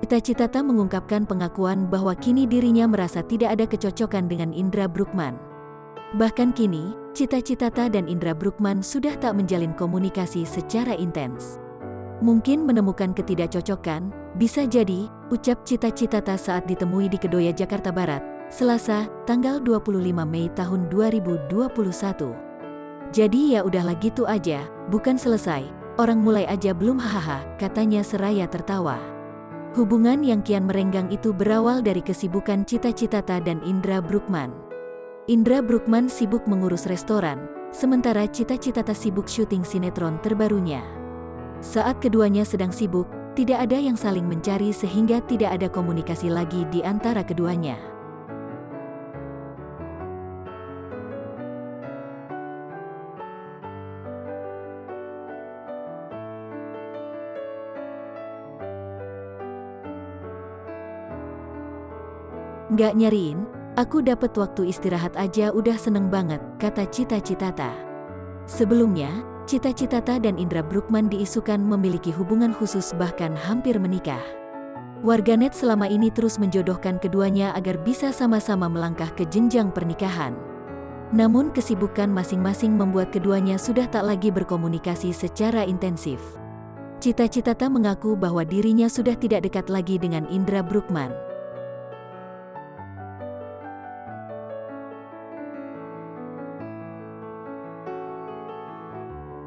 Cita-Citata mengungkapkan pengakuan bahwa kini dirinya merasa tidak ada kecocokan dengan Indra Bruggman. Bahkan kini, Cita-Citata dan Indra Bruggman sudah tak menjalin komunikasi secara intens. Mungkin menemukan ketidakcocokan, bisa jadi, ucap Cita-Citata saat ditemui di Kedoya, Jakarta Barat, Selasa, tanggal 25 Mei tahun 2021. Jadi ya udahlah gitu aja, bukan selesai, orang mulai aja belum hahaha, katanya seraya tertawa. Hubungan yang kian merenggang itu berawal dari kesibukan Cita-Citata dan Indra Bruggman. Indra Bruggman sibuk mengurus restoran, sementara Cita-Citata sibuk syuting sinetron terbarunya. Saat keduanya sedang sibuk, tidak ada yang saling mencari sehingga tidak ada komunikasi lagi di antara keduanya. Nggak nyariin, aku dapet waktu istirahat aja udah seneng banget, kata Cita-Citata. Sebelumnya, Cita-Citata dan Indra Bruggman diisukan memiliki hubungan khusus bahkan hampir menikah. Warganet selama ini terus menjodohkan keduanya agar bisa sama-sama melangkah ke jenjang pernikahan. Namun kesibukan masing-masing membuat keduanya sudah tak lagi berkomunikasi secara intensif. Cita-Citata mengaku bahwa dirinya sudah tidak dekat lagi dengan Indra Bruggman.